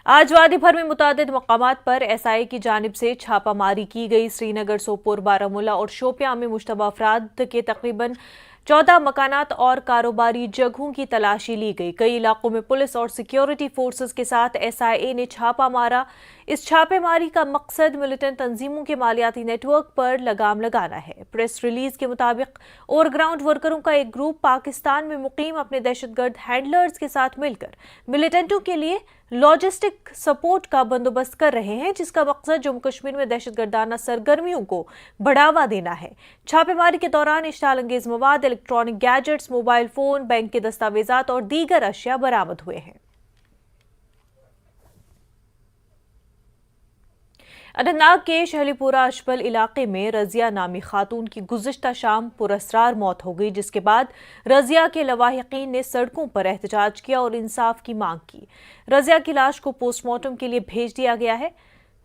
आज वादी भर में मुतादिद मकामात पर SI की जानिब से छापामारी की गई। श्रीनगर, सोपोर, बारामूला और शोपियां में मुश्तबा अफराद के तकरीबन 14 मकानात और कारोबारी जगहों की तलाशी ली गई। कई इलाकों में पुलिस और सिक्योरिटी फोर्सेस के साथ SIA ने छापा मारा। इस छापेमारी का मकसद मिलिटेंट तंजीमों के मालियाती नेटवर्क पर लगाम लगाना है। प्रेस रिलीज के मुताबिक ओवरग्राउंड वर्करों का एक ग्रुप पाकिस्तान में मुकीम अपने दहशतगर्द हैंडलर्स के साथ मिलकर मिलिटेंटों के लिए लॉजिस्टिक सपोर्ट का बंदोबस्त कर रहे हैं, जिसका मकसद जम्मू कश्मीर में दहशतगर्दाना सरगर्मियों को बढ़ावा देना है। छापेमारी के दौरान इश्ताल अंगेज मवाद, electronic gadgets, mobile phone, bank के दस्तावेजात और दीगर अशिया बरामद हुए हैं। अनंतनाग के शहलीपुरा अशबल इलाके में रजिया नामी खातून की गुज़िश्ता शाम पुरअसरार मौत हो गई, जिसके बाद रजिया के लवाहिकीन ने सड़कों पर एहतजाज किया और इंसाफ की मांग की। रजिया की लाश को पोस्टमार्टम के लिए भेज दिया गया है।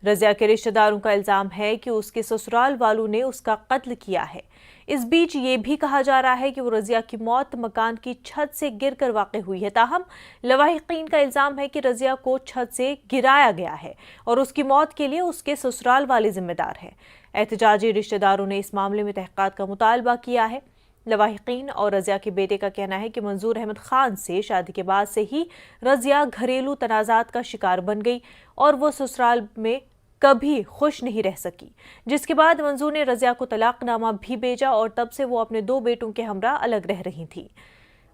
रजिया के रिश्तेदारों का इल्जाम है कि उसके ससुराल वालों ने उसका कत्ल किया है। इस बीच ये भी कहा जा रहा है कि वो रजिया की मौत मकान की छत से गिरकर वाक़ई हुई है। ताहम लवाहिकीन का इल्जाम है कि रजिया को छत से गिराया गया है और उसकी मौत के लिए उसके ससुराल वाले जिम्मेदार हैं। एहतजाजी रिश्तेदारों ने इस मामले में तहक़ीक़ात का मुतालबा किया है। लवाहिकीन और रजिया के बेटे का कहना है कि मंजूर अहमद खान से शादी के बाद से ही रजिया घरेलू तनाज़ात का शिकार बन गई और वो ससुराल में कभी खुश नहीं रह सकी, जिसके बाद मंजूर ने रजिया को तलाकनामा भी भेजा और तब से वो अपने 2 बेटों के हमरा अलग रह रही थी।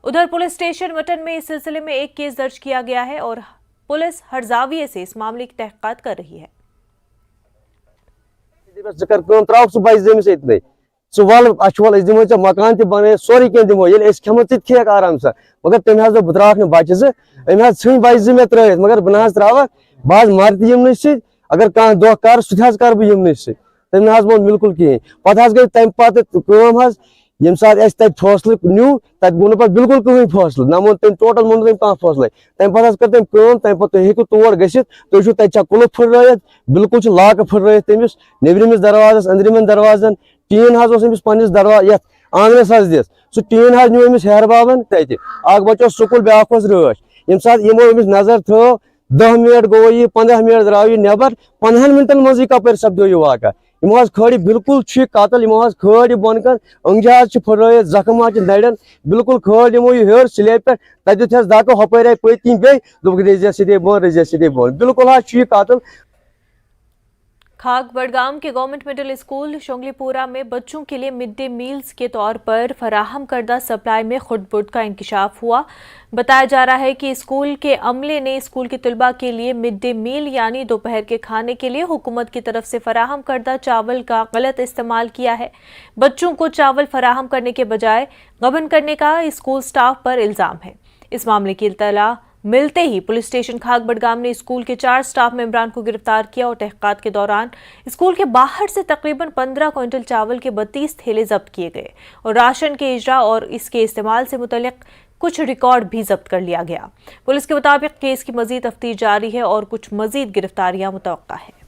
उधर पुलिस स्टेशन मटन में इस सिलसिले में एक केस दर्ज किया गया है और पुलिस हर जाविये से इस मामले की तहक़ीक़ात कर रही है। मकान बन सोरे कह दिमो खेमो खेक आराम से, मगर तम बह बचे छन बचे मे त्र मगर बह त्रा बह मर यमन स अगर कह दह कर सह कर बह यमन स तम मोन बिल्कुल कहें। पे गई तम पे ये सात फैसल न्यू तब गो ना बिल्कुल कहीं फैसल ना मोन तम टोटल मोन तम फैसल। तम पे कर तम पे हेकु तौर गि तुम कुलफ फुर्रत बिल्कुल लाक फुर्रत तमिस नबरमिस दरवाजस अंदरमन दरवाजन टीन अमिस पन्निस दरवाज ये आंगनस दिस सह टीन न्यू अमिस हेर बाबन तक बचो स्कूल ब्याक राच ये सात यमो अमिस नजर थो 10 मिनट गो ये 15 मिनट द्राव ये नबर 15 मिनटन मज कपर सपदो यह वाक़ यमो खड़ी बिल्कुल कतल यमो खड़ी बन कर अंगजाज फुर्रत जख्म नड़न बिल्कुल खड़ी यमो यह हेर स्लेब पे तक दुस धक् हपर आई पत्किन बे रजिया सीधे बोन बिल्कुल कतल। खाक बडगाम के गवर्नमेंट मिडिल स्कूल शोंगलीपुरा में बच्चों के लिए मिड डे मील्स के तौर पर फराहम करदा सप्लाई में खुर्द-बुर्द का इंकशाफ हुआ। बताया जा रहा है कि स्कूल के अमले ने स्कूल के तलबा के लिए मिड डे मील यानी दोपहर के खाने के लिए हुकूमत की तरफ से फराहम करदा चावल का गलत इस्तेमाल किया है। बच्चों को चावल फराहम करने के बजाय गबन करने का स्कूल स्टाफ पर इल्जाम है। इस मामले की इत्तला मिलते ही पुलिस स्टेशन खाक बडगाम ने स्कूल के 4 स्टाफ मेंबरान को गिरफ्तार किया और तहक़ीक़ात के दौरान स्कूल के बाहर से तकरीबन 15 क्विंटल चावल के 32 थैले जब्त किए गए और राशन के इजरा और इसके इस्तेमाल से मुतल्लिक़ कुछ रिकॉर्ड भी जब्त कर लिया गया। पुलिस के मुताबिक केस की मजीद तफ्तीश जारी है और कुछ मजीद गिरफ्तारियां मुतवक्का है।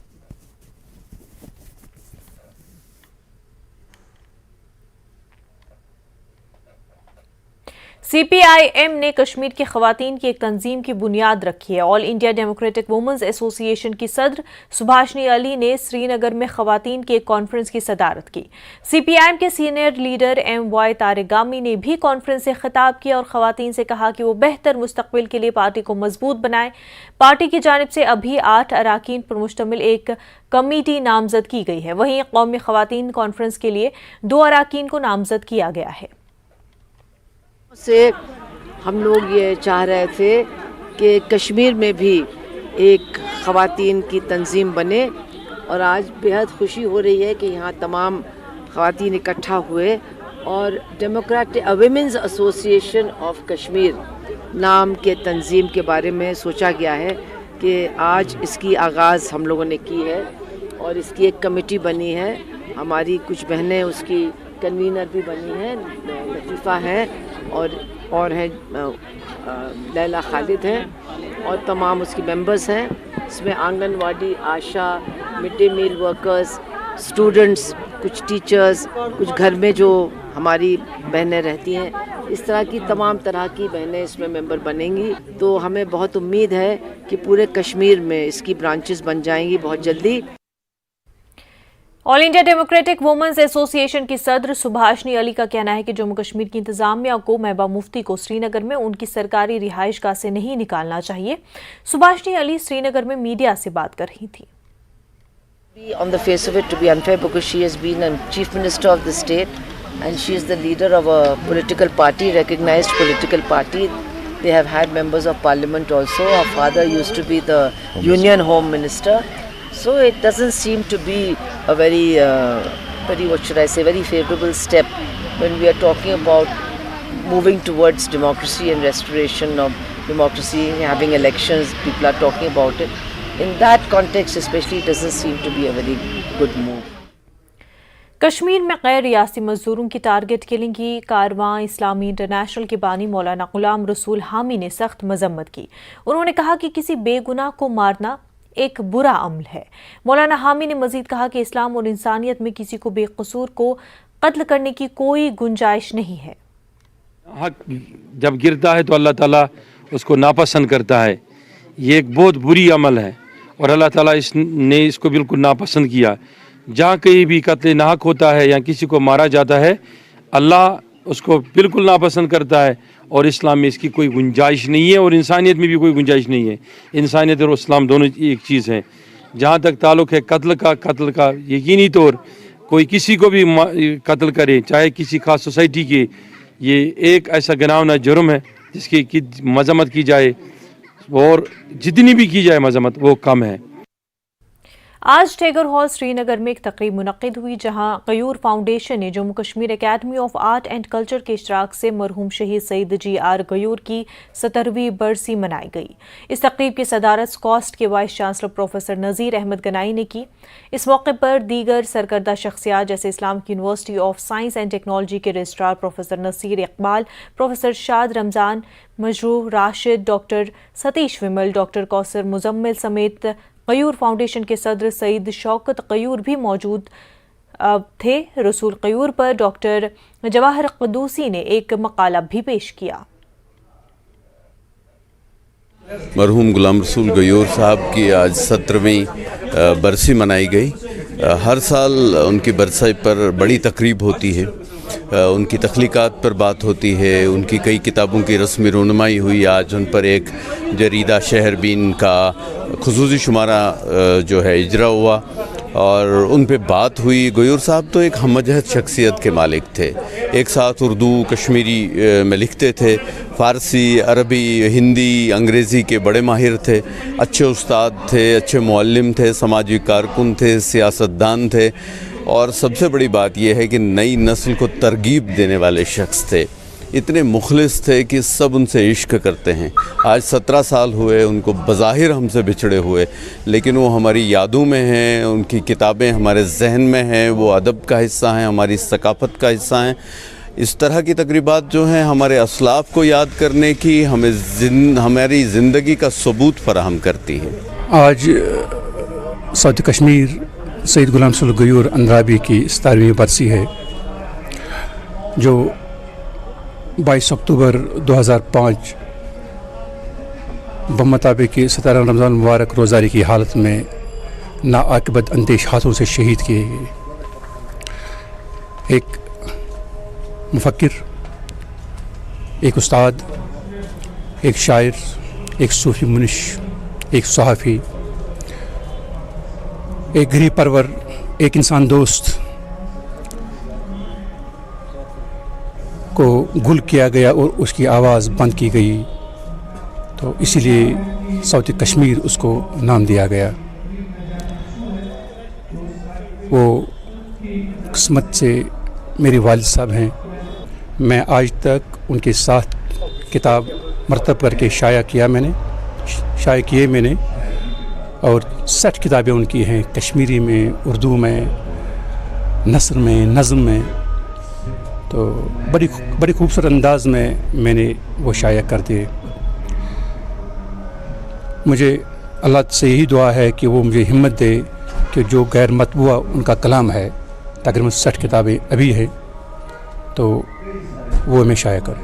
CPIM ने कश्मीर की खवातीन की एक तंजीम की बुनियाद रखी है। All India Democratic Women's Association की सदर सुभाषनी अली ने श्रीनगर में खवातीन की एक कॉन्फ्रेंस की सदारत की। CPIM के सीनियर लीडर MY तारिगामी ने भी कॉन्फ्रेंस से खिताब किया और खवातीन से कहा कि वो बेहतर मुस्तकबिल के लिए पार्टी को मजबूत बनाएं। पार्टी की जानिब से अभी 8 अराकीन पर मुश्तमिल एक कमेटी नामजद की गई है। वहीं कौमी खवातीन कॉन्फ्रेंस के लिए 2 अराकीन को नामजद किया गया है। से हम लोग ये चाह रहे थे कि कश्मीर में भी एक ख़वातीन की तंजीम बने और आज बेहद खुशी हो रही है कि यहाँ तमाम ख़वातीन इकट्ठा हुए और Democratic Women's Association of Kashmir नाम के तंजीम के बारे में सोचा गया है कि आज इसकी आगाज़ हम लोगों ने की है और इसकी एक कमेटी बनी है। हमारी कुछ बहनें उसकी कन्वीनर भी बनी हैं, लतीफ़ा हैं और हैं लैला खालिद हैं और तमाम उसकी मेंबर्स हैं। इसमें anganwadi, ASHA, mid day meal workers, students, कुछ टीचर्स, कुछ घर में जो हमारी बहनें रहती हैं, اس طرح کی تمام طرح کی بہنیں اس میں ممبر بنیں گی. تو ہمیں بہت امید ہے کہ پورے کشمیر میں اس کی برانچز بن جائیں گی بہت جلدی. آل انڈیا ڈیموکریٹک وومنز ایسوسی ایشن کی صدر سبھاشنی علی کا کہنا ہے کہ جموں کشمیر کی انتظامیہ کو محبوبہ مفتی کو سری نگر میں ان کی سرکاری رہائش گاہ سے نہیں نکالنا چاہیے. سبھاشنی علی سری نگر میں میڈیا سے بات کر رہی تھیں. On the face of it to be unfair because she has been a chief minister of the state and she is the leader of a political party, recognized political party. They have had members of parliament also. Her father used to be the union home minister. So it doesn't seem to be a very what should I say, very favorable step when we are talking about moving towards democracy and restoration of democracy, having elections, people are talking about it. In that context especially, it doesn't seem to be a very good move. Kashmir میں غیر ریاستی مزدوروں کی target killing کی کارواں اسلامی international کے بانی مولانا غلام رسول حامی نے سخت مذمت کی. انہوں نے کہا کہ کسی بے گناہ کو مارنا ایک برا عمل ہے. مولانا حامی نے مزید کہا کہ اسلام اور انسانیت میں کسی کو بے قصور کو قتل کرنے کی کوئی گنجائش نہیں ہے. حق جب گرتا ہے تو اللہ تعالیٰ اس کو ناپسند کرتا ہے. یہ ایک بہت بری عمل ہے اور اللہ تعالیٰ نے اس کو بالکل ناپسند کیا. جہاں کہیں بھی قتل ناحق ہوتا ہے یا کسی کو مارا جاتا ہے اللہ اس کو بالکل ناپسند کرتا ہے اور اسلام میں اس کی کوئی گنجائش نہیں ہے اور انسانیت میں بھی کوئی گنجائش نہیں ہے. انسانیت اور اسلام دونوں ایک چیز ہیں. جہاں تک تعلق ہے قتل کا یقینی طور کوئی کسی کو بھی قتل کرے چاہے کسی خاص سوسائٹی کے، یہ ایک ایسا گناہگار جرم ہے جس کی مذمت کی جائے اور جتنی بھی کی جائے مذمت وہ کم ہے. آج ٹیگر ہال سری نگر میں ایک تقریب منعقد ہوئی جہاں غیور فاؤنڈیشن نے Jammu Kashmir academy of art and culture کے اشتراک سے مرحوم شہید سید جی آر غیور کی 70ویں برسی منائی گئی. اس تقریب کی صدارت اسکاسٹ کے vice chancellor professor Nazir Ahmad Ganai نے کی. اس موقع پر دیگر سرکردہ شخصیات جیسے Islamic University of Science and Technology کے registrar professor Nasir Iqbal, professor Shad Ramzan, Majrooh Rashid, doctor Satish Vimal, doctor Kausar Muzammil سمیت غیور فاؤنڈیشن کے صدر سعید شوکت غیور بھی موجود تھے. رسول غیور پر ڈاکٹر جواہر قدوسی نے ایک مقالہ بھی پیش کیا. مرحوم غلام رسول غیور صاحب کی آج 17ویں برسی منائی گئی. ہر سال ان کی برسی پر بڑی تقریب ہوتی ہے، ان کی تخلیقات پر بات ہوتی ہے، ان کی کئی کتابوں کی رسمی رونمائی ہوئی. آج ان پر ایک جریدہ شہر بین کا خصوصی شمارہ جو ہے اجرا ہوا اور ان پہ بات ہوئی. غیور صاحب تو ایک ہم جہت شخصیت کے مالک تھے. ایک ساتھ اردو کشمیری میں لکھتے تھے، فارسی، عربی، ہندی، انگریزی کے بڑے ماہر تھے. اچھے استاد تھے، اچھے معلم تھے، سماجی کارکن تھے، سیاستدان تھے اور سب سے بڑی بات یہ ہے کہ نئی نسل کو ترغیب دینے والے شخص تھے. اتنے مخلص تھے کہ سب ان سے عشق کرتے ہیں. آج 17 سال ہوئے ان کو بظاہر ہم سے بچھڑے ہوئے، لیکن وہ ہماری یادوں میں ہیں، ان کی کتابیں ہمارے ذہن میں ہیں، وہ ادب کا حصہ ہیں، ہماری ثقافت کا حصہ ہیں. اس طرح کی تقریبات جو ہیں ہمارے اسلاف کو یاد کرنے کی، ہماری زندگی کا ثبوت فراہم کرتی ہے. آج ساؤتھ کشمیر سید غلام رسول غیور اندرابی کی 17ویں برسی ہے جو 22 اکتوبر 2005 بمطابق 17 رمضان مبارک روزداری کی حالت میں ناعاقبت اندیش ہاتھوں سے شہید کیے گئے. ایک مفکر، ایک استاد، ایک شاعر، ایک صوفی منش، ایک صحافی، ایک غریب پرور، ایک انسان دوست کو گل کیا گیا اور اس کی آواز بند کی گئی. تو اسی لیے ساؤتھ کشمیر اس کو نام دیا گیا. وہ قسمت سے میرے والد صاحب ہیں. میں آج تک ان کے ساتھ کتاب مرتب کر کے شائع کیے میں نے اور 60 کتابیں ان کی ہیں، کشمیری میں، اردو میں، نثر میں، نظم میں. تو بڑی خوبصورت انداز میں نے وہ شائع کر دیے. مجھے اللہ سے یہی دعا ہے کہ وہ مجھے ہمت دے کہ جو غیر مطبوعہ ان کا کلام ہے، تقریباً 60 کتابیں ابھی ہیں، تو وہ میں شائع کروں.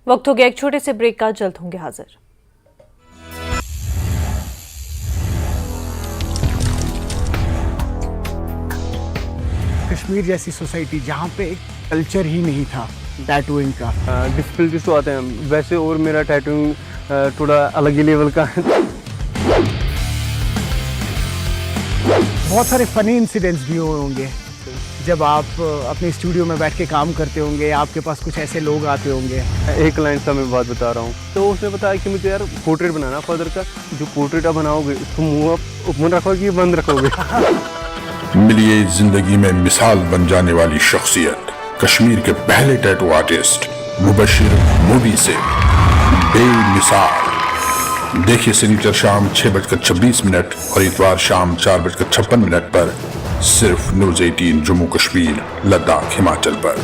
वक्त हो गया एक छोटे से ब्रेक का, जल्द होंगे हाजिर। कश्मीर जैसी सोसाइटी जहाँ पे कल्चर ही नहीं था टैटूइंग का, डिफिकल्टीज तो आते हैं वैसे, और मेरा टैटूइंग थोड़ा अलग ही लेवल का है। बहुत सारे फनी इंसिडेंट्स भी हुए होंगे जब आप अपने स्टूडियो में बैठ के काम करते होंगे, आपके पास कुछ ऐसे लोग आते होंगे। एक क्लाइंट का मैं बात बता रहा हूँ, तो उसने बताया कि मुझे यार पोर्ट्रेट बनाना फादर का, जो पोर्ट्रेट आप बनाओगे उसको मुँह आप ओपन रखोगे या बंद रखोगे। मिलिए जिंदगी में मिसाल बन जाने वाली शख्सियत, कश्मीर के पहले टैटू आर्टिस्ट मुबशिर मूवी से बेमिसाल। देखिए सिग्नेचर शाम 6:26 और इतवार शाम 4:56 पर सिर्फ न्यूज़ 18 जम्मू कश्मीर लद्दाख हिमाचल पर।